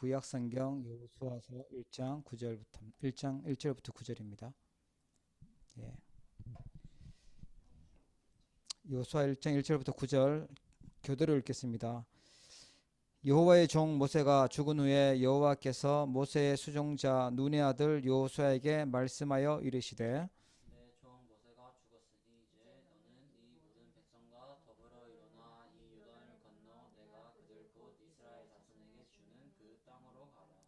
구약성경 여호수아서 1장 9절부터 1장 1절부터 9절입니다. 예. 여호수아 1장 1절부터 9절 교대로 읽겠습니다. 여호와의 종 모세가 죽은 후에 여호와께서 모세의 수종자 눈의 아들 여호수아에게 말씀하여 이르시되 내 종 모세가 죽었으니 이제 너는 이 모든 백성과 더불어 일어나 이 요단을 건너 내가 그들 곧 이스라엘 자손에게 주는 그 땅으로 가라.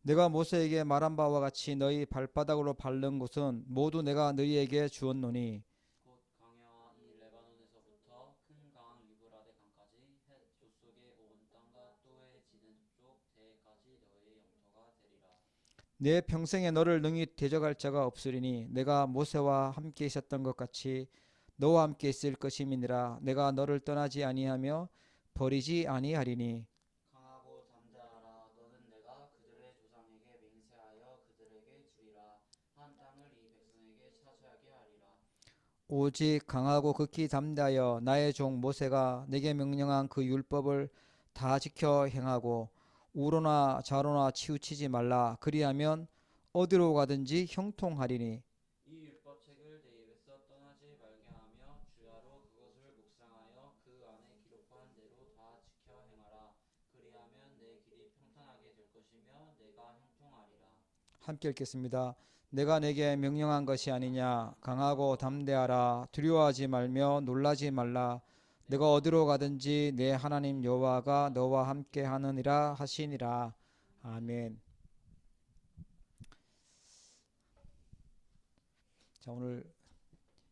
내가 모세에게 말한 바와 같이 너희 발바닥으로 밟는 곳은 모두 내가 너희에게 주었노니 곧 광야와 이 레바논에서부터 큰 강 유브라데 강까지 헷 족속의 온 땅과 또해 지는 쪽 대까지 너희의 영토가 되리라. 내 평생에 너를 능히 대적할 자가 없으리니 내가 모세와 함께 있었던 것 같이 너와 함께 있을 것임이니라. 내가 너를 떠나지 아니하며 버리지 아니하리니 강하고 담대하라. 너는 내가 그들의 조상에게 맹세하여 그들에게 주리라 한 땅을 이 백성에게 차지하게 하리라. 오직 강하고 극히 담대하여 나의 종 모세가 내게 명령한 그 율법을 다 지켜 행하고 우로나 좌로나 치우치지 말라. 그리하면 어디로 가든지 형통하리니 이 율법책을 내 입에서 떠나지 말게 하며 주야로 그것을 묵상하여 그 안에 기록한 대로 다 지켜 행하라. 그리하면 내 길이 평탄하게 될 것이며 내가 형통하리라. 함께 읽겠습니다. 내가 내게 명령한 것이 아니냐. 강하고 담대하라. 두려워하지 말며 놀라지 말라. 내가 어디로 가든지 내 하나님 여호와가 너와 함께 하느니라 하시니라. 아멘. 자, 오늘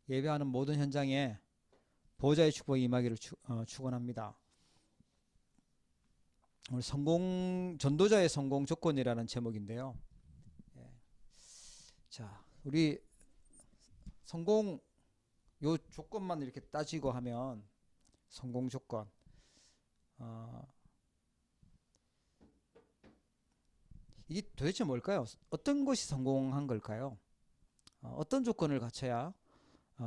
예배하는 모든 현장에 보호자의 축복이 임하기를 축원합니다. 오늘 전도자의 성공 조건이라는 제목인데요. 예. 자, 우리 성공 요 조건만 이렇게 따지고 하면 성공 조건 이게 도대체 뭘까요? 어떤 것이 성공한 걸까요? 어떤 조건을 갖춰야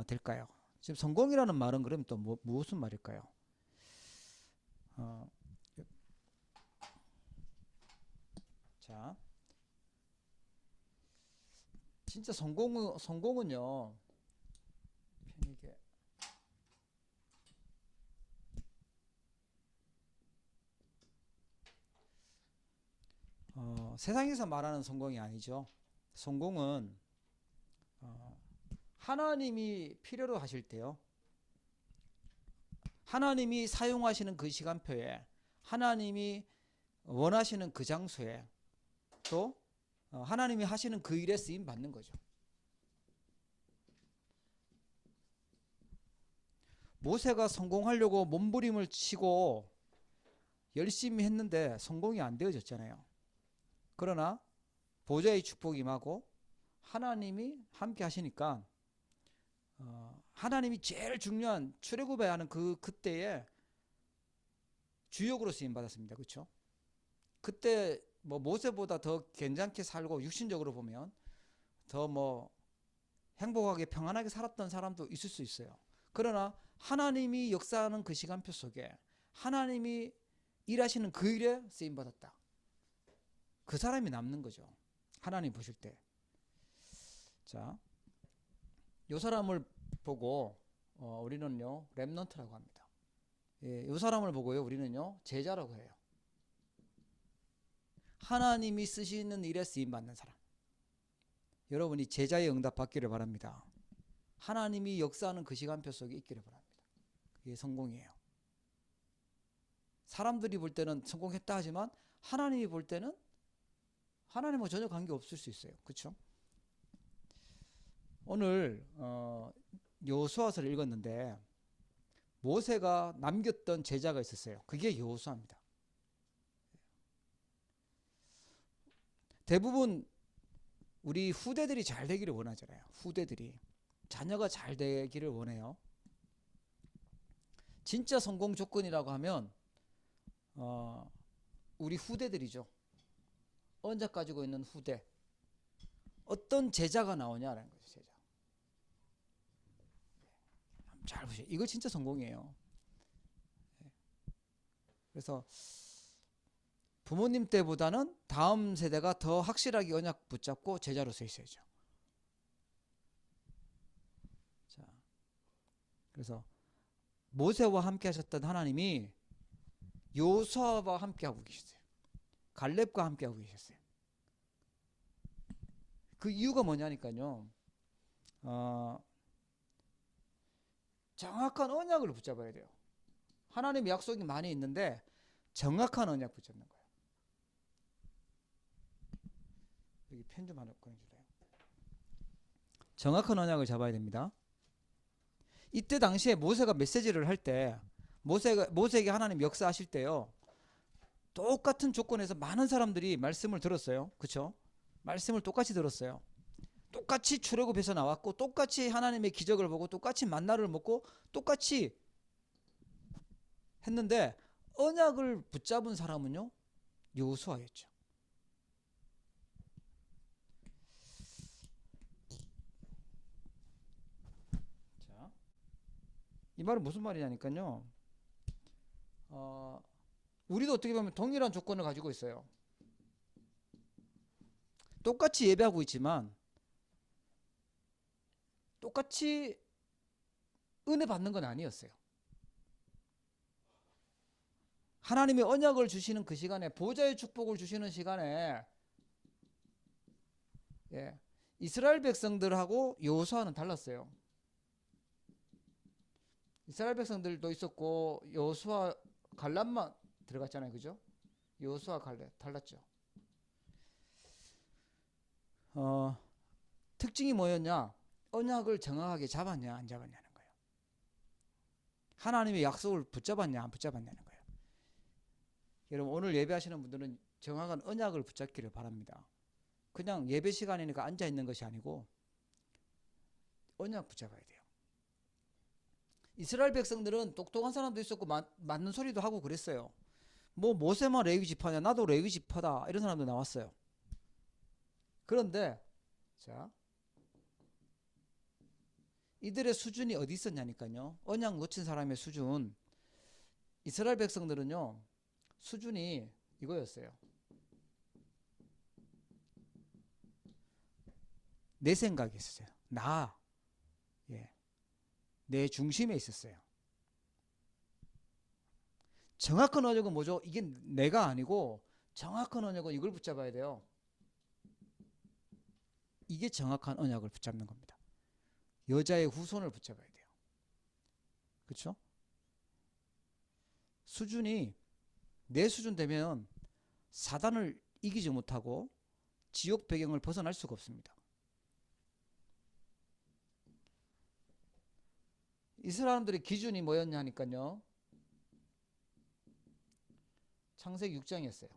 될까요? 지금 성공이라는 말은 그럼 또 무슨 말일까요? 어, 자, 진짜 성공은요, 편하게 세상에서 말하는 성공이 아니죠. 성공은 하나님이 필요로 하실 때요. 하나님이 사용하시는 그 시간표에 하나님이 원하시는 그 장소에 또 하나님이 하시는 그 일에 쓰임 받는 거죠. 모세가 성공하려고 몸부림을 치고 열심히 했는데 성공이 안 되어졌잖아요. 그러나 보좌의 축복이 임하고 하나님이 함께 하시니까 하나님이 제일 중요한 출애굽해야 하는 그때에 주역으로 쓰임 받았습니다. 그렇죠? 그때 뭐 모세보다 더 괜찮게 살고 육신적으로 보면 더 뭐 행복하게 평안하게 살았던 사람도 있을 수 있어요. 그러나 하나님이 역사하는 그 시간표 속에 하나님이 일하시는 그 일에 쓰임 받았다. 그 사람이 남는 거죠. 하나님 보실 때. 자, 이 사람을 보고 우리는요 렘넌트라고 합니다. 예, 이 사람을 보고요 우리는요 제자라고 해요. 하나님이 쓰시는 일에 쓰임 받는 사람. 여러분이 제자의 응답 받기를 바랍니다. 하나님이 역사하는 그 시간표 속에 있기를 바랍니다. 그게 성공이에요. 사람들이 볼 때는 성공했다 하지만 하나님이 볼 때는 하나님과 전혀 관계 없을 수 있어요. 그렇죠? 오늘 여호수아서를 읽었는데 모세가 남겼던 제자가 있었어요. 그게 여호수아입니다. 대부분 우리 후대들이 잘 되기를 원하잖아요. 후대들이 자녀가 잘 되기를 원해요. 진짜 성공 조건이라고 하면 우리 후대들이죠. 언작 가지고 있는 후대. 어떤 제자가 나오냐라는 거죠. 제자. 잘 보세요. 이거 진짜 성공이에요. 그래서 부모님 때보다는 다음 세대가 더 확실하게 언약 붙잡고 제자로 서 있어야죠. 자, 그래서 모세와 함께 하셨던 하나님이 요수아와 함께 하고 계셨어요. 갈렙과 함께 하고 계셨어요. 그 이유가 뭐냐니까요. 정확한 언약을 붙잡아야 돼요. 하나님의 약속이 많이 있는데 정확한 언약 붙잡는 거예요. 여기 펜 좀 하나 꺼내줄래요? 정확한 언약을 잡아야 됩니다. 이때 당시에 모세가 메시지를 할 때 모세에게 하나님 역사하실 때요. 똑같은 조건에서 많은 사람들이 말씀을 들었어요. 그렇죠? 말씀을 똑같이 들었어요. 똑같이 출애굽해서 나왔고 똑같이 하나님의 기적을 보고 똑같이 만나를 먹고 똑같이 했는데 언약을 붙잡은 사람은요. 여호수아였죠. 자, 이 말은 무슨 말이냐니까요. 우리도 어떻게 보면 동일한 조건을 가지고 있어요. 똑같이 예배하고 있지만 똑같이 은혜 받는 건 아니었어요. 하나님의 언약을 주시는 그 시간에 보좌의 축복을 주시는 시간에 이스라엘 백성들하고 여호수아는 달랐어요. 이스라엘 백성들도 있었고 여호수아 갈렙만 들어갔잖아요. 그죠? 여호수아 갈렙 달랐죠. 특징이 뭐였냐? 언약을 정확하게 잡았냐 안 잡았냐는 거예요. 하나님의 약속을 붙잡았냐 안 붙잡았냐는 거예요. 여러분 오늘 예배하시는 분들은 정확한 언약을 붙잡기를 바랍니다. 그냥 예배 시간이니까 앉아있는 것이 아니고 언약 붙잡아야 돼요. 이스라엘 백성들은 똑똑한 사람도 있었고 맞는 소리도 하고 그랬어요. 뭐 모세만 레위 지파냐 나도 레위 지파다 이런 사람도 나왔어요. 그런데 자 이들의 수준이 어디 있었냐니까요. 언약 놓친 사람의 수준. 이스라엘 백성들은요 수준이 이거였어요. 내 생각이 있었어요. 내 중심에 있었어요. 정확한 언약은 뭐죠? 이게 내가 아니고 정확한 언약은 이걸 붙잡아야 돼요. 이게 정확한 언약을 붙잡는 겁니다. 여자의 후손을 붙잡아야 돼요. 그렇죠? 수준이 내 수준 되면 사단을 이기지 못하고 지옥 배경을 벗어날 수가 없습니다. 이 사람들의 기준이 뭐였냐니까요. 창세기 6장이었어요.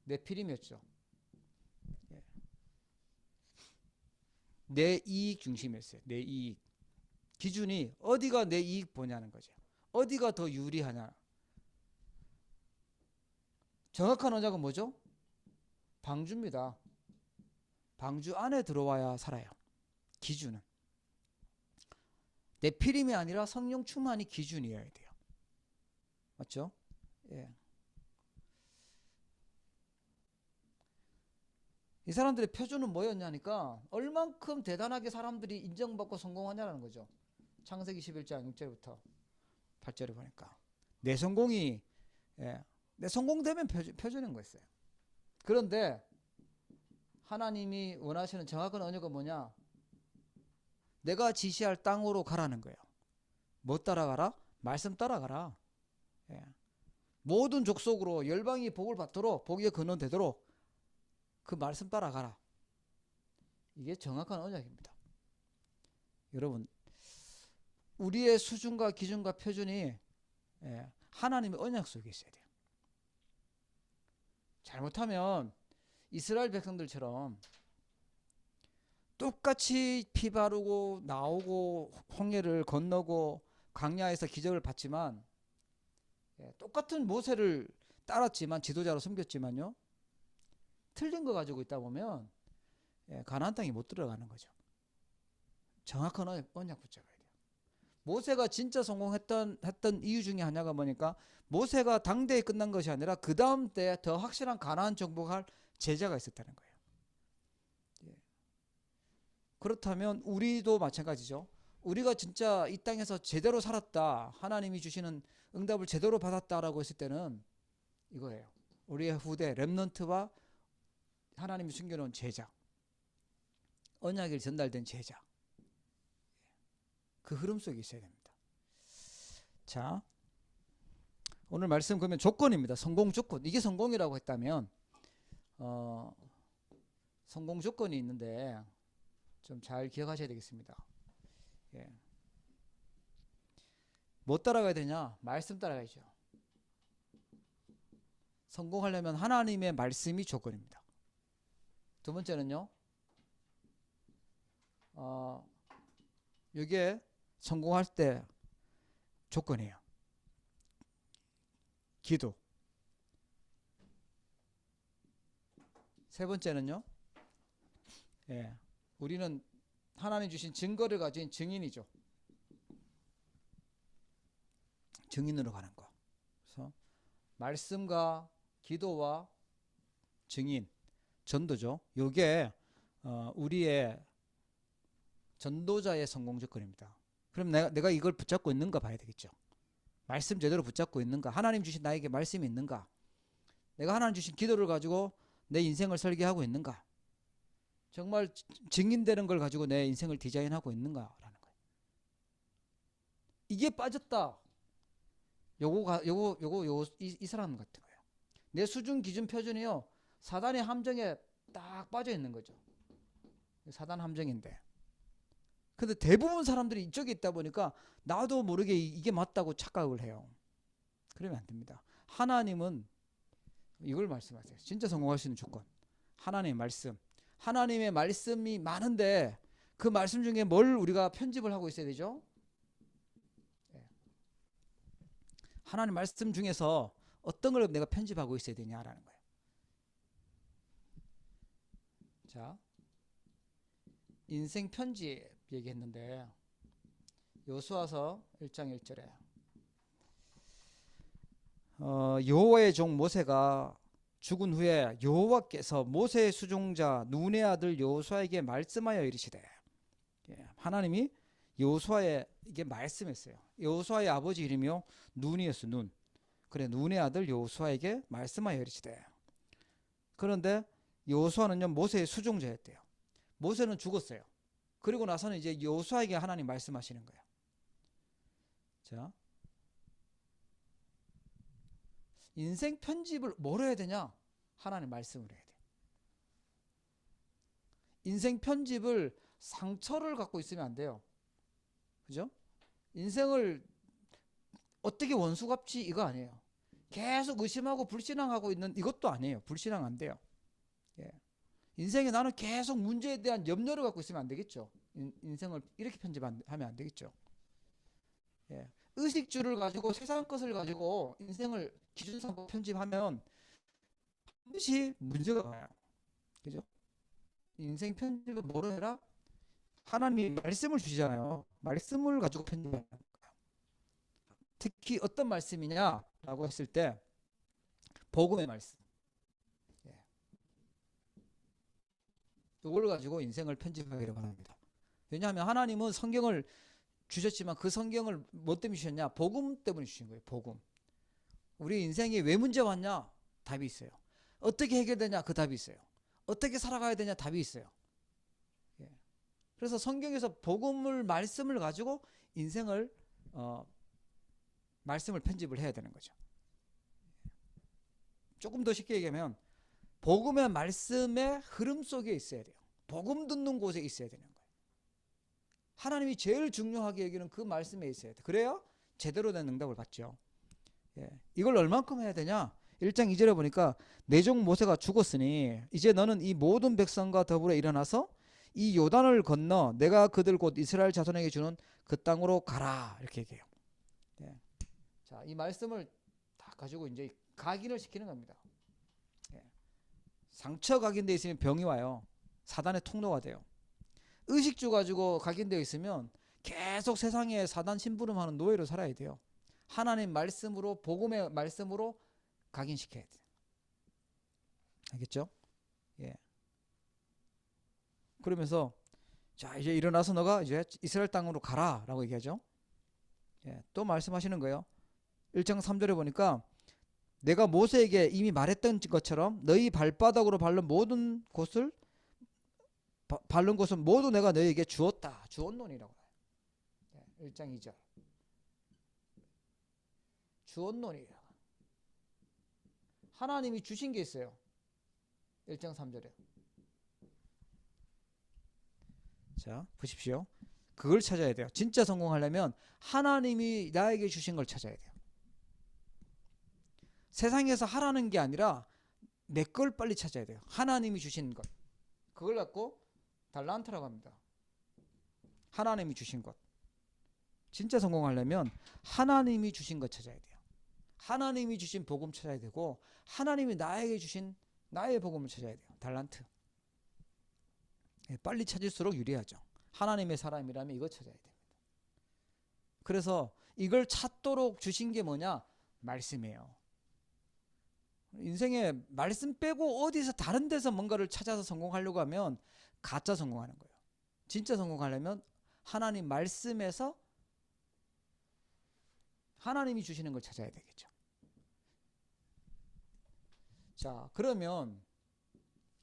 네피림이었죠. 내 이익 중심이었어요. 내 이익. 기준이 어디가 내 이익 보냐는 거죠. 어디가 더 유리하냐. 정확한 언약은 뭐죠? 방주입니다. 방주 안에 들어와야 살아요. 기준은. 네피림이 아니라 성령 충만이 기준이어야 돼요. 맞죠? 예. 이 사람들의 표준은 뭐였냐니까 얼만큼 대단하게 사람들이 인정받고 성공하냐는 거죠. 창세기 11장 6절부터 8절에 보니까 내 성공이 내 성공되면 표준인 거였어요. 그런데 하나님이 원하시는 정확한 언약은 뭐냐? 내가 지시할 땅으로 가라는 거예요. 뭐 따라가라? 말씀 따라가라. 모든 족속으로 열방이 복을 받도록 복의 근원 되도록 그 말씀 따라가라. 이게 정확한 언약입니다. 여러분 우리의 수준과 기준과 표준이 하나님의 언약 속에 있어야 돼요. 잘못하면 이스라엘 백성들처럼 똑같이 피 바르고 나오고 홍해를 건너고 광야에서 기적을 봤지만 똑같은 모세를 따랐지만 지도자로 섬겼지만요. 틀린 거 가지고 있다 보면 가나안 땅에 못 들어가는 거죠. 정확한 언약 붙잡아야 돼요. 모세가 진짜 성공했던 이유 중에 하나가 뭐니까 모세가 당대에 끝난 것이 아니라 그 다음 때에 더 확실한 가나안 정복할 제자가 있었다는 거예요. 예. 그렇다면 우리도 마찬가지죠. 우리가 진짜 이 땅에서 제대로 살았다, 하나님이 주시는 응답을 제대로 받았다라고 했을 때는 이거예요. 우리의 후대 렘넌트와 하나님이 숨겨놓은 제자, 언약이 전달된 제자, 그 흐름 속에 있어야 됩니다. 자, 오늘 말씀 그러면 조건입니다. 성공 조건. 이게 성공이라고 했다면 성공 조건이 있는데 좀 잘 기억하셔야 되겠습니다. 예. 뭐 따라가야 되냐? 말씀 따라가야죠. 성공하려면 하나님의 말씀이 조건입니다. 두 번째는요, 이게 성공할 때 조건이에요. 기도. 세 번째는요, 예, 우리는 하나님 주신 증거를 가진 증인이죠. 증인으로 가는 거. 그래서 말씀과 기도와 증인, 전도죠. 요게 우리의 전도자의 성공 조건입니다. 그럼 내가 이걸 붙잡고 있는가 봐야 되겠죠. 말씀 제대로 붙잡고 있는가? 하나님 주신 나에게 말씀이 있는가? 내가 하나님 주신 기도를 가지고 내 인생을 설계하고 있는가? 정말 증인되는 걸 가지고 내 인생을 디자인하고 있는가라는 거예요. 이게 빠졌다. 이 사람 같은 거예요. 내 수준, 기준, 표준이요, 사단의 함정에 딱 빠져 있는 거죠. 사단 함정인데. 근데 대부분 사람들이 이쪽에 있다 보니까 나도 모르게 이게 맞다고 착각을 해요. 그러면 안 됩니다. 하나님은 이걸 말씀하세요. 진짜 성공할 수 있는 조건. 하나님의 말씀. 하나님의 말씀이 많은데 그 말씀 중에 뭘 우리가 편집을 하고 있어야 되죠? 하나님 말씀 중에서 어떤 걸 내가 편집하고 있어야 되냐라는 거예요. 자, 인생 편집 얘기했는데 여호수아서 1장 1절에 여호와의 종 모세가 죽은 후에 여호와께서 모세의 수종자 눈의 아들 여호수아에게 말씀하여 이르시되, 하나님이 여호수아에게 말씀했어요. 여호수아의 아버지 이름이요 눈이었어. 눈. 그래, 눈의 아들 여호수아에게 말씀하여 이르시되. 그런데 여호수아는요 모세의 수종자였대요. 모세는 죽었어요. 그리고 나서는 이제 여호수아에게 하나님 말씀하시는 거예요. 자, 인생 편집을 뭐로 해야 되냐? 하나님 말씀으로 해야 돼. 인생 편집을 상처를 갖고 있으면 안 돼요. 그죠? 인생을 어떻게 원수 갚지 이거 아니에요. 계속 의심하고 불신앙하고 있는 이것도 아니에요. 불신앙 안 돼요. 예. 인생에 나는 계속 문제에 대한 염려를 갖고 있으면 안 되겠죠. 인생을 이렇게 편집하면 안 되겠죠. 예. 의식주를 가지고 세상 것을 가지고 인생을 기준 삼고 편집하면 반드시 문제가 와요. 그죠? 인생 편집을 뭐로 해라? 하나님이 말씀을 주시잖아요. 말씀을 가지고 편집해야 합니다. 특히 어떤 말씀이냐라고 했을 때 복음의 말씀. 이걸 가지고 인생을 편집하기를 바랍니다. 왜냐하면 하나님은 성경을 주셨지만 그 성경을 뭐 때문에 주셨냐? 복음 때문에 주신 거예요. 복음. 우리 인생이 왜 문제 왔냐? 답이 있어요. 어떻게 해결되냐? 그 답이 있어요. 어떻게 살아가야 되냐? 답이 있어요. 그래서 성경에서 복음을 말씀을 가지고 인생을 말씀을 편집을 해야 되는 거죠. 조금 더 쉽게 얘기하면 복음의 말씀의 흐름 속에 있어야 돼요. 복음 듣는 곳에 있어야 되는 거예요. 하나님이 제일 중요하게 여기는 그 말씀에 있어야 돼. 그래야 제대로 된 응답을 받죠. 이걸 얼만큼 해야 되냐? 1장 2절에 보니까 내 종 모세가 죽었으니 이제 너는 이 모든 백성과 더불어 일어나서 이 요단을 건너 내가 그들 곧 이스라엘 자손에게 주는 그 땅으로 가라 이렇게 얘기해요. 자, 이 말씀을 다 가지고 이제 각인을 시키는 겁니다. 상처 각인되어 있으면 병이 와요. 사단의 통로가 돼요. 의식주 가지고 각인되어 있으면 계속 세상에 사단 심부름하는 노예로 살아야 돼요. 하나님 말씀으로, 복음의 말씀으로 각인시켜야 돼요. 알겠죠? 예. 그러면서 자, 이제 일어나서 너가 이제 이스라엘 땅으로 가라라고 얘기하죠. 예. 또 말씀하시는 거예요. 1장 3절에 보니까 내가 모세에게 이미 말했던 것처럼 너희 발바닥으로 밟는 모든 곳을 밟는 곳은 모두 내가 너희에게 주었다. 주었노니라고. 예. 1장 2절. 주었노니. 하나님이 주신 게 있어요. 1장 3절에. 자, 보십시오. 그걸 찾아야 돼요. 진짜 성공하려면 하나님이 나에게 주신 걸 찾아야 돼요. 세상에서 하라는 게 아니라 내 걸 빨리 찾아야 돼요. 하나님이 주신 것. 그걸 갖고 달란트라고 합니다. 하나님이 주신 것. 진짜 성공하려면 하나님이 주신 것 찾아야 돼요. 하나님이 주신 복음 찾아야 되고 하나님이 나에게 주신 나의 복음을 찾아야 돼요. 달란트. 빨리 찾을수록 유리하죠. 하나님의 사람이라면 이거 찾아야 됩니다. 그래서 이걸 찾도록 주신 게 뭐냐? 말씀이에요. 인생에 말씀 빼고 어디서 다른 데서 뭔가를 찾아서 성공하려고 하면 가짜 성공하는 거예요. 진짜 성공하려면 하나님 말씀에서 하나님이 주시는 걸 찾아야 되겠죠. 자, 그러면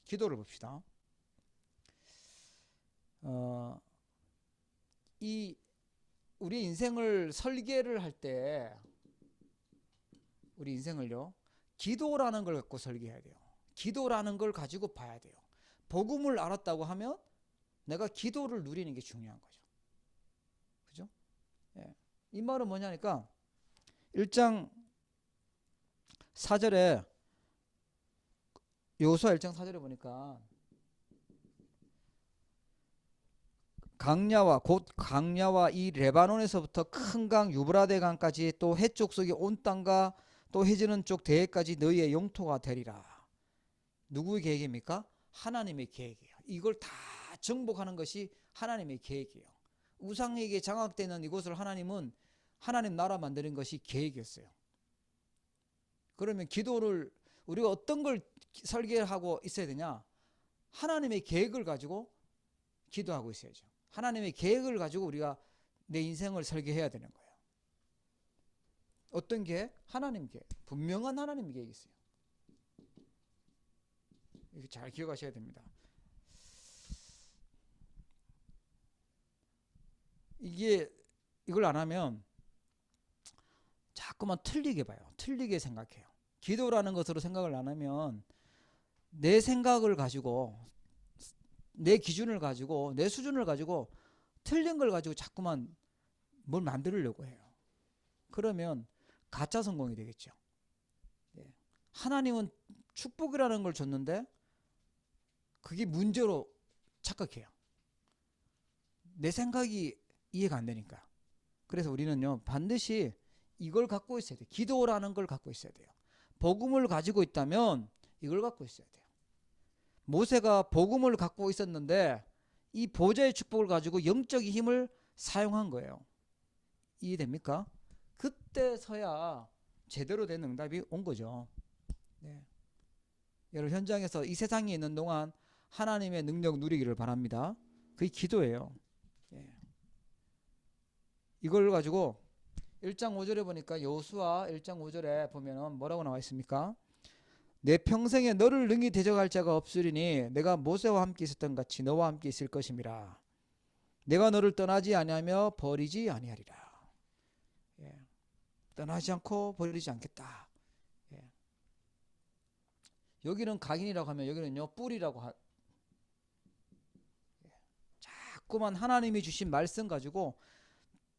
기도를 봅시다. 이 우리 인생을 설계를 할 때 우리 인생을요, 기도라는 걸 갖고 설계해야 돼요. 기도라는 걸 가지고 봐야 돼요. 복음을 알았다고 하면 내가 기도를 누리는 게 중요한 거죠. 그죠? 예. 이 말은 뭐냐니까 1장 4절에 여호수아 1장 4절에 보니까 강야와 이 레바논에서부터 큰 강 유브라데 강까지 또 해쪽 속의 온 땅과 또 해지는 쪽 대해까지 너희의 영토가 되리라. 누구의 계획입니까? 하나님의 계획이에요. 이걸 다 정복하는 것이 하나님의 계획이에요. 우상에게 장악되는 이곳을 하나님은 하나님 나라 만드는 것이 계획이었어요. 그러면 기도를 우리가 어떤 걸 설계하고 있어야 되냐? 하나님의 계획을 가지고 기도하고 있어야죠. 하나님의 계획을 가지고 우리가 내 인생을 설계해야 되는 거예요. 어떤 계획? 하나님 계획. 분명한 하나님 계획이 있어요. 이거 잘 기억하셔야 됩니다. 이걸 안 하면 자꾸만 틀리게 봐요. 틀리게 생각해요. 기도라는 것으로 생각을 안 하면 내 생각을 가지고 내 기준을 가지고 내 수준을 가지고 틀린 걸 가지고 자꾸만 뭘 만들려고 해요. 그러면 가짜 성공이 되겠죠. 하나님은 축복이라는 걸 줬는데 그게 문제로 착각해요. 내 생각이 이해가 안 되니까. 그래서 우리는요, 반드시 이걸 갖고 있어야 돼요. 기도라는 걸 갖고 있어야 돼요. 복음을 가지고 있다면 이걸 갖고 있어야 돼요. 모세가 복음을 갖고 있었는데 이 보좌의 축복을 가지고 영적인 힘을 사용한 거예요. 이해됩니까? 그때서야 제대로 된 응답이 온 거죠. 네. 여러분 현장에서 이 세상에 있는 동안 하나님의 능력 누리기를 바랍니다. 그게 기도예요. 네. 이걸 가지고 1장 5절에 보니까 여호수아 1장 5절에 보면은 뭐라고 나와 있습니까? 내 평생에 너를 능히 대적할 자가 없으리니 내가 모세와 함께 있었던 같이 너와 함께 있을 것임이라. 내가 너를 떠나지 아니하며 버리지 아니하리라. 예. 떠나지 않고 버리지 않겠다. 예. 여기는 각인이라고 하면 여기는요 뿔이라고 예. 자꾸만 하나님이 주신 말씀 가지고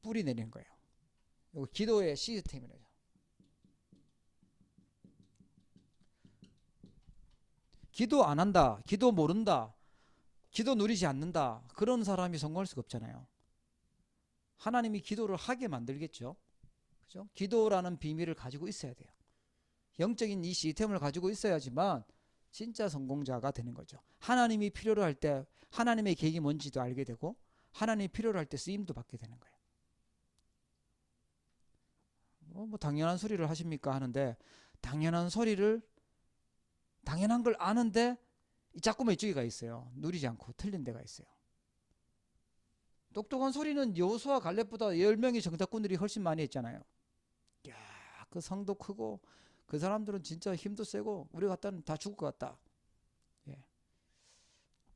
뿌리 내리는 거예요. 이거 기도의 시스템이래요. 기도 안 한다, 기도 모른다, 기도 누리지 않는다, 그런 사람이 성공할 수가 없잖아요. 하나님이 기도를 하게 만들겠죠. 그죠? 기도라는 비밀을 가지고 있어야 돼요. 영적인 이 시스템을 가지고 있어야지만 진짜 성공자가 되는 거죠. 하나님이 필요로 할 때 하나님의 계획이 뭔지도 알게 되고 하나님이 필요로 할 때 쓰임도 받게 되는 거예요. 뭐 당연한 소리를 하십니까 하는데, 당연한 걸 아는데 자꾸만 이쪽에 가 있어요. 누리지 않고 틀린 데가 있어요. 똑똑한 소리는 여호수아 갈렙보다 10명의 정탐꾼들이 훨씬 많이 했잖아요. 야, 그 성도 크고 그 사람들은 진짜 힘도 세고 우리 같다는 다 죽을 것 같다. 예.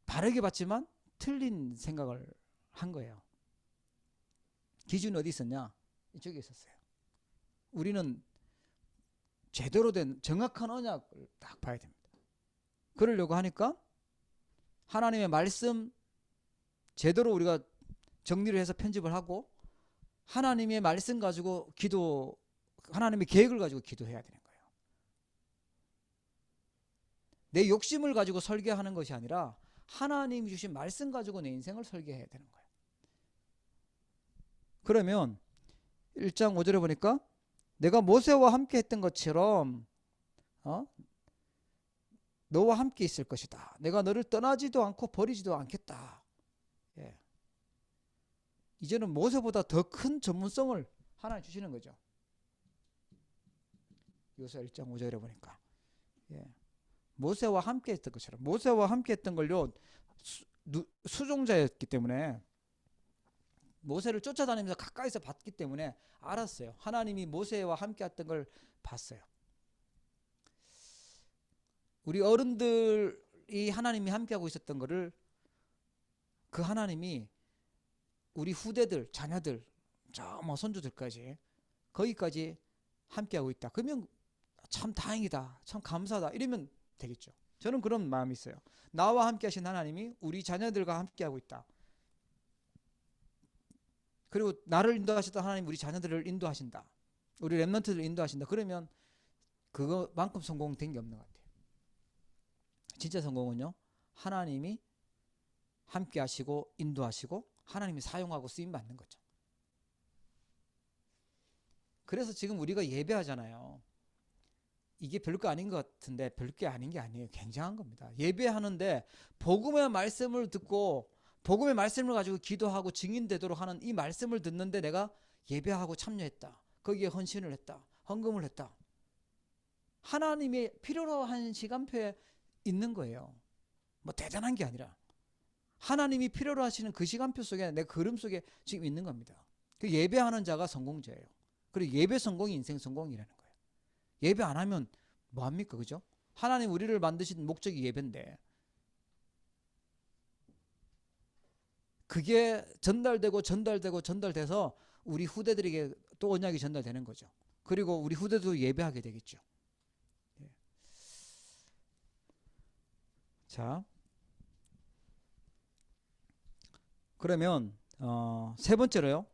바르게 봤지만 틀린 생각을 한 거예요. 기준이 어디 있었냐? 이쪽에 있었어요. 우리는 제대로 된 정확한 언약을 딱 봐야 됩니다. 그러려고 하니까 하나님의 말씀 제대로 우리가 정리를 해서 편집을 하고, 하나님의 말씀 가지고 하나님의 계획을 가지고 기도해야 되는 거예요. 내 욕심을 가지고 설계하는 것이 아니라 하나님이 주신 말씀 가지고 내 인생을 설계해야 되는 거예요. 그러면 1장 5절에 보니까 내가 모세와 함께 했던 것처럼 너와 함께 있을 것이다. 내가 너를 떠나지도 않고 버리지도 않겠다. 예. 이제는 모세보다 더 큰 전문성을 하나님 주시는 거죠. 요새 1장 5절에 보니까 모세와 함께 했던 것처럼, 모세와 함께 했던 걸요, 수종자였기 때문에 모세를 쫓아다니면서 가까이서 봤기 때문에 알았어요. 하나님이 모세와 함께 했던 걸 봤어요. 우리 어른들이 하나님이 함께하고 있었던 거를, 그 하나님이 우리 후대들, 자녀들, 저 뭐 손주들까지 거기까지 함께하고 있다. 그러면 참 다행이다, 참 감사하다, 이러면 되겠죠. 저는 그런 마음이 있어요. 나와 함께 하신 하나님이 우리 자녀들과 함께하고 있다. 그리고 나를 인도하셨던 하나님 우리 자녀들을 인도하신다. 우리 렘넌트들을 인도하신다. 그러면 그거만큼 성공된 게 없는 것 같아요. 진짜 성공은요, 하나님이 함께 하시고 인도하시고 하나님이 사용하고 쓰임 받는 거죠. 그래서 지금 우리가 예배하잖아요. 이게 별거 아닌 것 같은데 별게 아닌 게 아니에요. 굉장한 겁니다. 예배하는데 복음의 말씀을 듣고 복음의 말씀을 가지고 기도하고 증인되도록 하는 이 말씀을 듣는데 내가 예배하고 참여했다. 거기에 헌신을 했다. 헌금을 했다. 하나님이 필요로 한 시간표에 있는 거예요. 뭐 대단한 게 아니라 하나님이 필요로 하시는 그 시간표 속에, 내 걸음 속에 지금 있는 겁니다. 그 예배하는 자가 성공자예요. 그리고 예배 성공이 인생 성공이라는 거예요. 예배 안 하면 뭐합니까? 그죠? 하나님 우리를 만드신 목적이 예배인데 그게 전달돼서 우리 후대들에게 또 언약이 전달되는 거죠. 그리고 우리 후대도 예배하게 되겠죠. 자, 그러면 세 번째로요.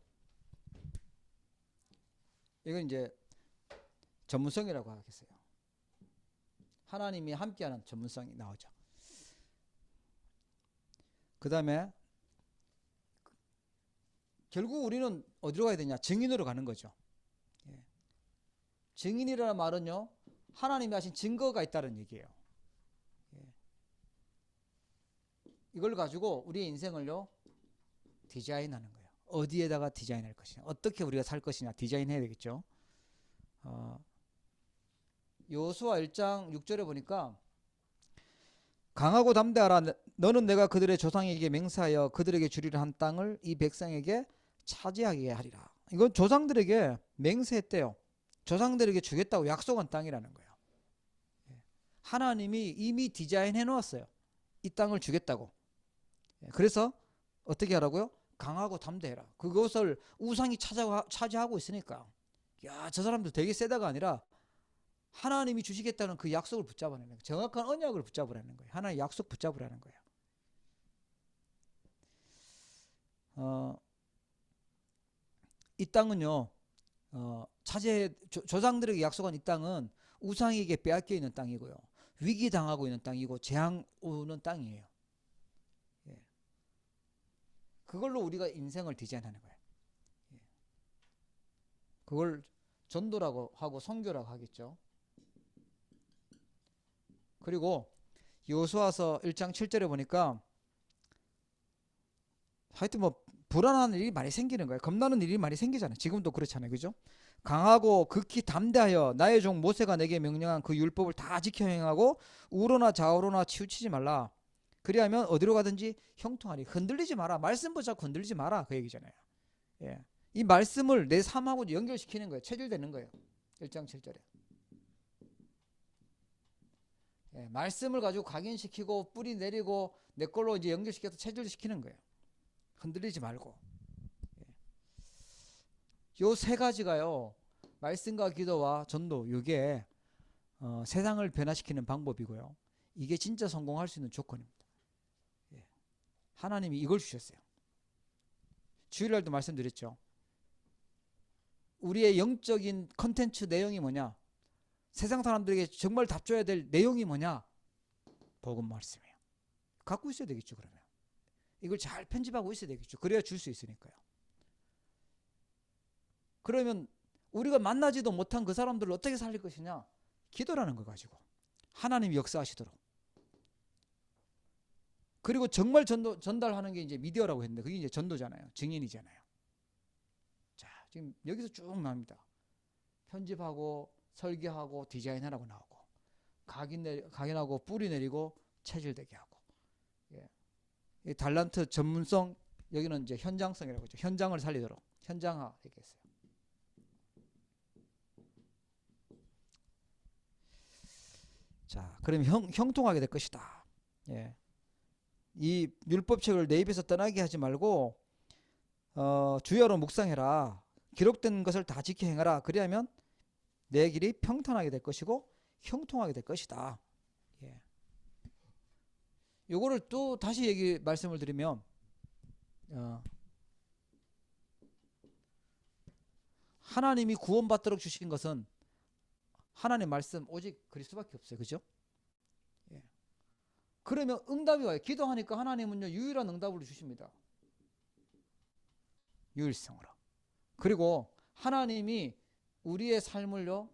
이건 이제 전문성이라고 하겠어요. 하나님이 함께하는 전문성이 나오죠. 그 다음에 결국 우리는 어디로 가야 되냐? 증인으로 가는 거죠. 증인이라는 말은요, 하나님이 하신 증거가 있다는 얘기예요. 이걸 가지고 우리의 인생을요, 디자인하는 거예요. 어디에다가 디자인할 것이냐, 어떻게 우리가 살 것이냐 디자인해야 되겠죠. 여호수아 1장 6절에 보니까 강하고 담대하라. 너는 내가 그들의 조상에게 맹세하여 그들에게 주리라 한 땅을 이 백성에게 차지하게 하리라. 이건 조상들에게 맹세했대요. 조상들에게 주겠다고 약속한 땅이라는 거예요. 하나님이 이미 디자인해 놓았어요. 이 땅을 주겠다고. 그래서 어떻게 하라고요? 강하고 담대해라. 그것을 우상이 차지하고 있으니까, 야, 저 사람들 되게 세다가 아니라 하나님이 주시겠다는 그 약속을 붙잡으라는 거예요. 정확한 언약을 붙잡으라는 거예요. 하나님의 약속 붙잡으라는 거예요. 이 땅은요, 조상들에게 약속한 이 땅은 우상에게 빼앗겨 있는 땅이고요, 위기 당하고 있는 땅이고 재앙 오는 땅이에요. 그걸로 우리가 인생을 디자인하는 거예요. 그걸 전도라고 하고 선교라고 하겠죠. 그리고 여호수아서 1장 7절에 보니까 하여튼 뭐 불안한 일이 많이 생기는 거예요. 겁나는 일이 많이 생기잖아요. 지금도 그렇잖아요. 그죠? 강하고 극히 담대하여 나의 종 모세가 내게 명령한 그 율법을 다 지켜 행하고 우로나 좌우로나 치우치지 말라. 그리하면 어디로 가든지 형통하리. 흔들리지 마라. 말씀 붙잡고 흔들리지 마라. 그 얘기잖아요. 예. 이 말씀을 내 삶하고 연결시키는 거예요. 체질되는 거예요. 1장 7절에. 예. 말씀을 가지고 각인시키고 뿌리 내리고 내 걸로 이제 연결시켜서 체질시키는 거예요. 흔들리지 말고. 요 세 가지가요. 말씀과 기도와 전도, 이게 세상을 변화시키는 방법이고요. 이게 진짜 성공할 수 있는 조건입니다. 예. 하나님이 이걸 주셨어요. 주일날도 말씀드렸죠. 우리의 영적인 컨텐츠 내용이 뭐냐? 세상 사람들에게 정말 답줘야 될 내용이 뭐냐? 복음 말씀이에요. 갖고 있어야 되겠죠. 그러면 이걸 잘 편집하고 있어야 되겠죠. 그래야 줄 수 있으니까요. 그러면 우리가 만나지도 못한 그 사람들을 어떻게 살릴 것이냐? 기도라는 거 가지고 하나님이 역사하시도록. 그리고 정말 전달하는 게 이제 미디어라고 했는데 그게 이제 전도잖아요. 증인이잖아요. 자, 지금 여기서 쭉 나옵니다. 편집하고 설계하고 디자인하라고 나오고 각인하고 뿌리 내리고 체질되게 하고. 예. 이 달란트 전문성, 여기는 이제 현장성이라고 하죠. 현장을 살리도록 현장화 얘기했어요. 자, 그럼 형통하게 될 것이다. 예. 이 율법책을 내 입에서 떠나게 하지 말고 주여로 묵상해라. 기록된 것을 다 지켜 행하라. 그리하면 내 길이 평탄하게 될 것이고 형통하게 될 것이다. 예. 요거를 또 다시 말씀을 드리면 하나님이 구원받도록 주신 것은 하나님 말씀 오직 그리스도밖에 없어요. 그죠? 예. 그러면 응답이 와요. 기도하니까 하나님은요 유일한 응답을 주십니다. 유일성으로. 그리고 하나님이 우리의 삶을요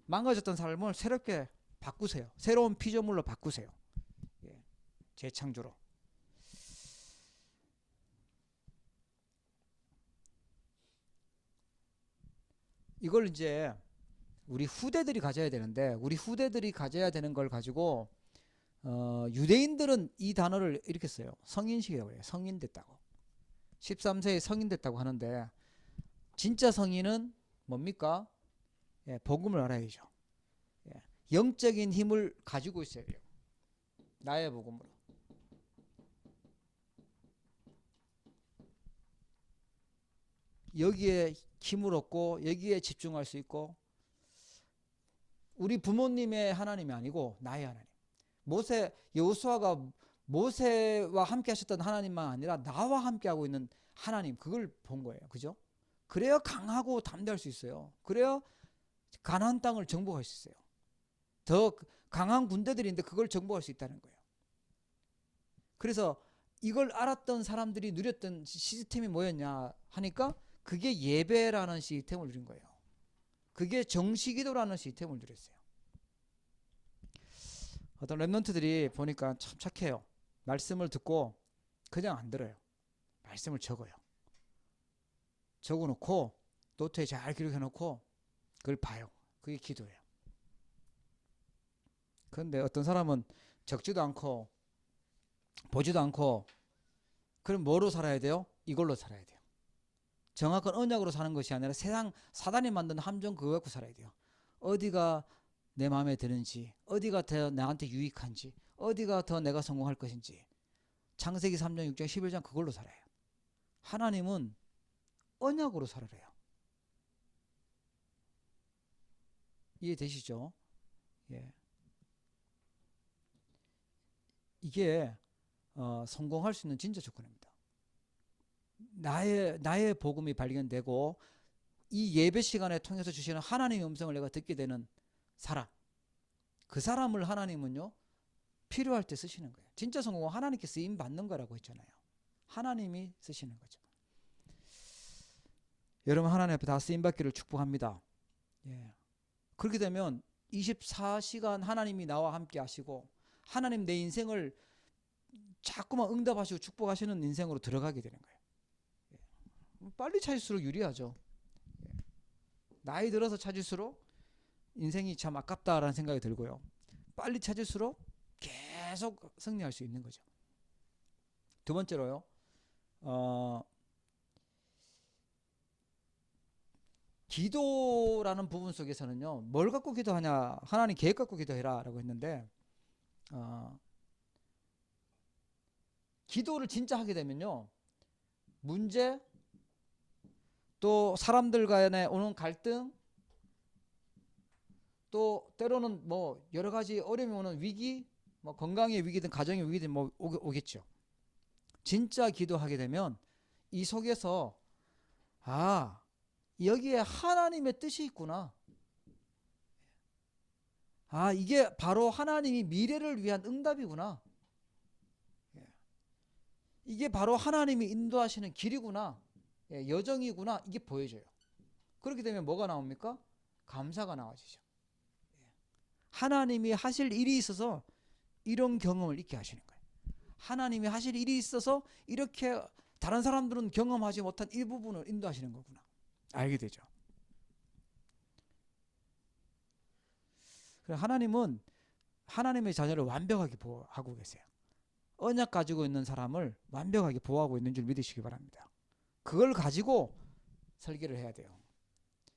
망가졌던 삶을 새롭게 바꾸세요. 새로운 피조물로 바꾸세요. 예. 재창조로. 이걸 이제 우리 후대들이 가져야 되는데 우리 후대들이 가져야 되는 걸 가지고 유대인들은 이 단어를 이렇게 써요. 성인식이라고 해요. 성인 됐다고. 13세에 성인 됐다고 하는데 진짜 성인은 뭡니까? 예, 복음을 알아야죠. 예, 영적인 힘을 가지고 있어야 돼요. 나의 복음으로. 여기에 힘을 얻고 여기에 집중할 수 있고 우리 부모님의 하나님이 아니고 나의 하나님. 여호수아가 모세와 함께 하셨던 하나님만 아니라 나와 함께 하고 있는 하나님, 그걸 본 거예요. 그죠? 그래야 강하고 담대할 수 있어요. 그래야 가나안 땅을 정복할 수 있어요. 더 강한 군대들인데 그걸 정복할 수 있다는 거예요. 그래서 이걸 알았던 사람들이 누렸던 시스템이 뭐였냐 하니까 그게 예배라는 시스템을 누린 거예요. 그게 정시기도라는 시스템을 누렸어요. 어떤 랩런트들이 보니까 참 착해요. 말씀을 듣고 그냥 안 들어요. 말씀을 적어요. 적어놓고 노트에 잘 기록해놓고 그걸 봐요. 그게 기도예요. 그런데 어떤 사람은 적지도 않고 보지도 않고 그럼 뭐로 살아야 돼요? 이걸로 살아야 돼요. 정확한 언약으로 사는 것이 아니라 세상 사단이 만든 함정 그거 갖고 살아야 돼요. 어디가 내 마음에 드는지, 어디가 더 나한테 유익한지, 어디가 더 내가 성공할 것인지. 창세기 3장, 6장, 11장 그걸로 살아요. 하나님은 언약으로 살아래요. 이해되시죠? 예. 이게 성공할 수 있는 진짜 조건입니다. 나의 복음이 발견되고 이 예배 시간에 통해서 주시는 하나님의 음성을 내가 듣게 되는 사람, 그 사람을 하나님은요 필요할 때 쓰시는 거예요. 진짜 성공은 하나님께 쓰임 받는 거라고 했잖아요. 하나님이 쓰시는 거죠. 여러분 하나님 앞에 다 쓰임 받기를 축복합니다. 예. 그렇게 되면 24시간 하나님이 나와 함께 하시고 하나님 내 인생을 자꾸만 응답하시고 축복하시는 인생으로 들어가게 되는 거예요. 빨리 찾을수록 유리하죠. 나이 들어서 찾을수록 인생이 참 아깝다라는 생각이 들고요. 빨리 찾을수록 계속 승리할 수 있는 거죠. 두 번째로요. 기도라는 부분 속에서는요. 뭘 갖고 기도하냐? 하나님 계획 갖고 기도해라 라고 했는데 기도를 진짜 하게 되면요. 문제, 또 사람들 간에 오는 갈등, 또 때로는 뭐 여러 가지 어려움이 오는 위기, 뭐 건강의 위기든 가정의 위기든 뭐 오겠죠. 진짜 기도하게 되면 이 속에서 여기에 하나님의 뜻이 있구나. 이게 바로 하나님이 미래를 위한 응답이구나. 이게 바로 하나님이 인도하시는 길이구나. 여정이구나. 이게 보여져요. 그렇게 되면 뭐가 나옵니까? 감사가 나와지죠. 하나님이 하실 일이 있어서 이런 경험을 있게 하시는 거예요. 하나님이 하실 일이 있어서 이렇게 다른 사람들은 경험하지 못한 일부분을 인도하시는 거구나. 알게 되죠. 하나님은 하나님의 자녀를 완벽하게 보호하고 계세요. 언약 가지고 있는 사람을 완벽하게 보호하고 있는 줄 믿으시기 바랍니다. 그걸 가지고 설계를 해야 돼요.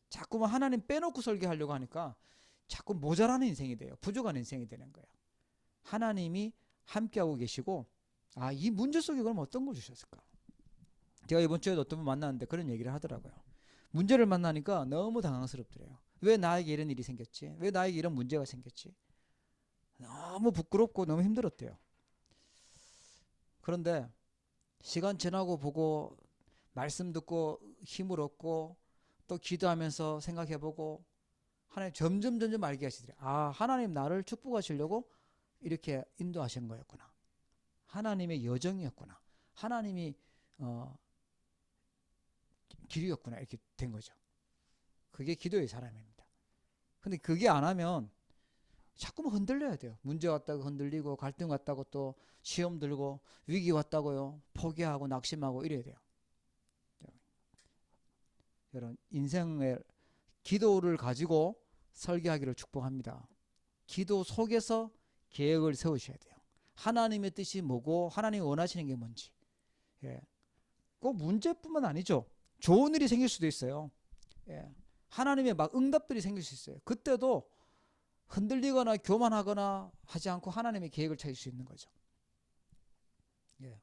자꾸만 하나님 빼놓고 설계하려고 하니까 자꾸 모자라는 인생이 돼요. 부족한 인생이 되는 거예요. 하나님이 함께하고 계시고 이 문제 속에 그럼 어떤 걸 주셨을까? 제가 이번 주에도 어떤 분 만났는데 그런 얘기를 하더라고요. 문제를 만나니까 너무 당황스럽더래요. 왜 나에게 이런 일이 생겼지? 왜 나에게 이런 문제가 생겼지? 너무 부끄럽고 너무 힘들었대요. 그런데 시간 지나고 보고 말씀 듣고 힘을 얻고 또 기도하면서 생각해보고 하나님 점점 알게 하시더래요. 하나님 나를 축복하시려고 이렇게 인도하신 거였구나. 하나님의 여정이었구나. 하나님이 길이었구나. 이렇게 된 거죠. 그게 기도의 사람입니다. 근데 그게 안 하면 자꾸만 흔들려야 돼요. 문제 왔다고 흔들리고 갈등 왔다고 또 시험 들고 위기 왔다고요. 포기하고 낙심하고 이래야 돼요. 여러분 인생의 기도를 가지고 설계하기를 축복합니다. 기도 속에서 계획을 세우셔야 돼요. 하나님의 뜻이 뭐고 하나님이 원하시는 게 뭔지. 꼭 문제뿐만 아니죠. 좋은 일이 생길 수도 있어요. 하나님의 막 응답들이 생길 수 있어요. 그때도 흔들리거나 교만하거나 하지 않고 하나님의 계획을 찾을 수 있는 거죠.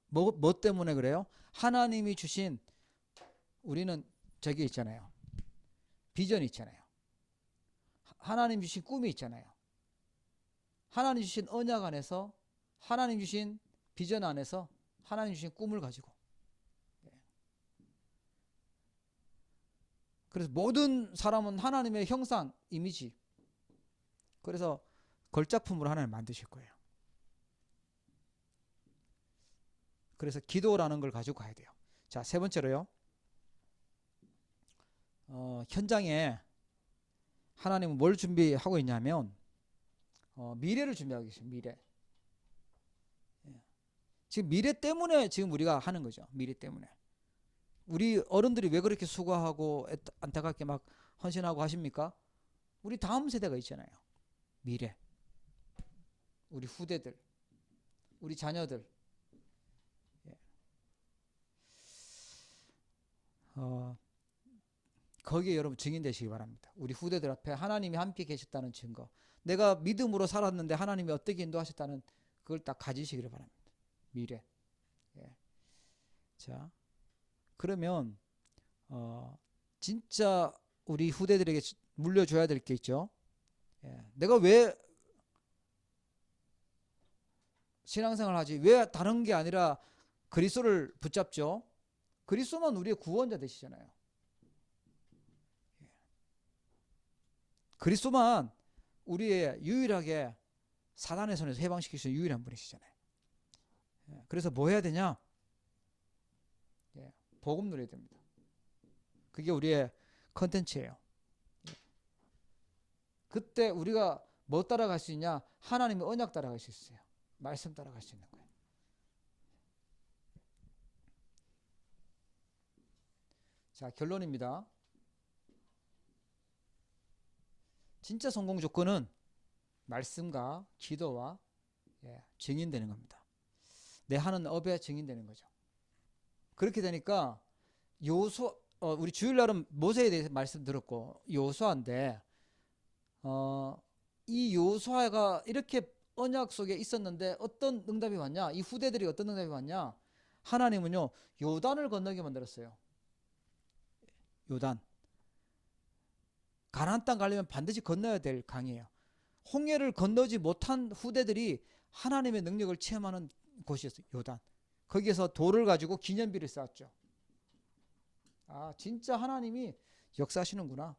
뭐 때문에 그래요? 하나님이 주신 우리는 저기 있잖아요. 비전이 있잖아요. 하나님 주신 꿈이 있잖아요. 하나님 주신 언약 안에서 하나님 주신 비전 안에서 하나님 주신 꿈을 가지고 그래서 모든 사람은 하나님의 형상, 이미지 그래서 걸작품으로 하나님 만드실 거예요. 그래서 기도라는 걸 가지고 가야 돼요. 자, 세 번째로요. 현장에 하나님은 뭘 준비하고 있냐면 미래를 준비하고 계세요. 미래. 지금 미래 때문에 지금 우리가 하는 거죠. 미래 때문에. 우리 어른들이 왜 그렇게 수고하고 안타깝게 막 헌신하고 하십니까? 우리 다음 세대가 있잖아요. 미래. 우리 후대들. 우리 자녀들. 거기에 여러분 증인 되시기 바랍니다. 우리 후대들 앞에 하나님이 함께 계셨다는 증거. 내가 믿음으로 살았는데 하나님이 어떻게 인도하셨다는 그걸 딱 가지시기를 바랍니다. 미래. 자, 그러면 진짜 우리 후대들에게 물려줘야 될 게 있죠. 내가 왜 신앙생활을 하지? 왜 다른 게 아니라 그리스도를 붙잡죠? 그리스도만 우리의 구원자 되시잖아요. 그리스도만 우리의 유일하게 사단의 손에서 해방시킬 수 있는 유일한 분이시잖아요. 그래서 뭐 해야 되냐? 복음 누려야 됩니다. 그게 우리의 컨텐츠예요. 그때 우리가 뭐 따라갈 수 있냐? 하나님의 언약 따라갈 수 있어요. 말씀 따라갈 수 있는 거예요. 자, 결론입니다. 진짜 성공 조건은 말씀과 기도와 증인되는 겁니다. 내 하는 업에 증인되는 거죠. 그렇게 되니까 우리 주일날은 모세에 대해서 말씀 들었고 여호수아인데 이 여호수아가 이렇게 언약 속에 있었는데 어떤 응답이 왔냐? 이 후대들이 어떤 응답이 왔냐? 하나님은요 요단을 건너게 만들었어요. 요단. 가나안 땅 가려면 반드시 건너야 될 강이에요. 홍해를 건너지 못한 후대들이 하나님의 능력을 체험하는 곳이었어요. 요단. 거기에서 돌을 가지고 기념비를 쌓았죠. 아, 진짜 하나님이 역사하시는구나.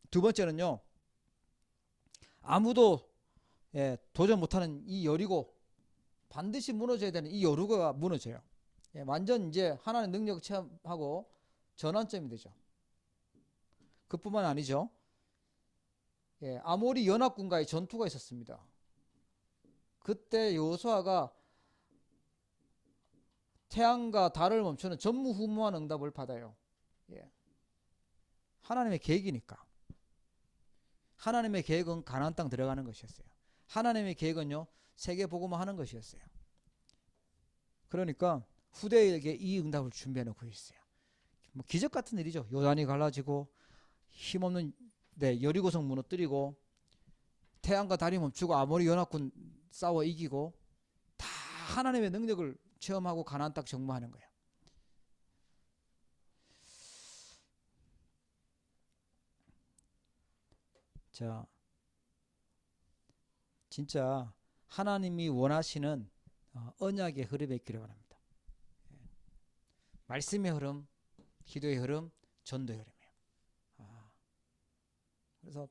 두 번째는요, 아무도 도전 못하는 이 여리고, 반드시 무너져야 되는 이 여리고가 무너져요. 완전 이제 하나님의 능력을 체험하고 전환점이 되죠. 그뿐만 아니죠. 아모리 연합군과의 전투가 있었습니다. 그때 여호수아가 태양과 달을 멈추는 전무후무한 응답을 받아요. 하나님의 계획이니까. 하나님의 계획은 가나안 땅 들어가는 것이었어요. 하나님의 계획은요 세계 복음화 하는 것이었어요. 그러니까 후대에게 이 응답을 준비해 놓고 있어요. 뭐 기적 같은 일이죠. 요단이 갈라지고 힘없는 여리고성 무너뜨리고 태양과 달이 멈추고 아모리 연합군 싸워 이기고 다 하나님의 능력을 체험하고 가나안 땅 정복하는 거예요. 자, 진짜 하나님이 원하시는 언약의 흐름에 있기를 바랍니다. 말씀의 흐름, 기도의 흐름, 전도의 흐름이에요. 그래서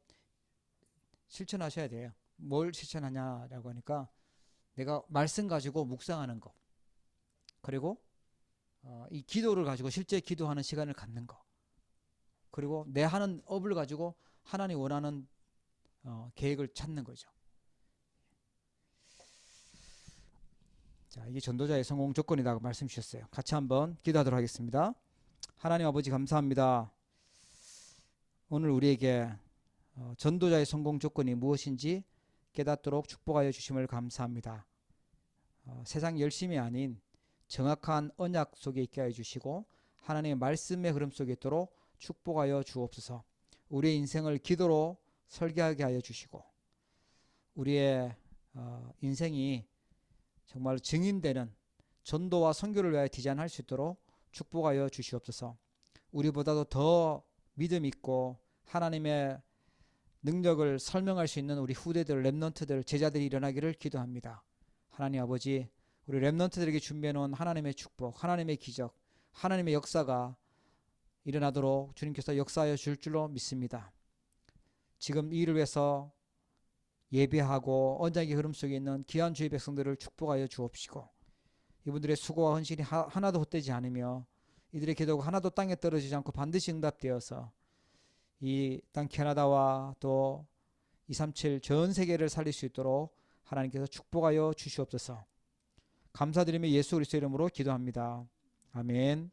실천하셔야 돼요. 뭘 실천하냐라고 하니까 내가 말씀 가지고 묵상하는 거, 그리고 이 기도를 가지고 실제 기도하는 시간을 갖는 거, 그리고 내 하는 업을 가지고 하나님 원하는 계획을 찾는 거죠. 자, 이게 전도자의 성공 조건이라고 말씀 주셨어요. 같이 한번 기도하도록 하겠습니다. 하나님 아버지 감사합니다. 오늘 우리에게 전도자의 성공 조건이 무엇인지 깨닫도록 축복하여 주심을 감사합니다. 세상 열심이 아닌 정확한 언약 속에 있게 하여 주시고 하나님의 말씀의 흐름 속에 있도록 축복하여 주옵소서. 우리의 인생을 기도로 설계하게 하여 주시고 우리의 인생이 정말 증인되는 전도와 선교를 위하여 디자인할 수 있도록 축복하여 주시옵소서. 우리보다도 더 믿음 있고 하나님의 능력을 설명할 수 있는 우리 후대들, 렘넌트들, 제자들이 일어나기를 기도합니다. 하나님 아버지, 우리 렘넌트들에게 준비해 놓은 하나님의 축복, 하나님의 기적, 하나님의 역사가 일어나도록 주님께서 역사하여 줄 줄로 믿습니다. 지금 이 일을 위해서 예배하고 언약의 흐름 속에 있는 귀한 주의 백성들을 축복하여 주옵시고 이분들의 수고와 헌신이 하나도 헛되지 않으며 이들의 기도가 하나도 땅에 떨어지지 않고 반드시 응답되어서 이 땅 캐나다와 또 237 전 세계를 살릴 수 있도록 하나님께서 축복하여 주시옵소서. 감사드리며 예수 그리스도 이름으로 기도합니다. 아멘.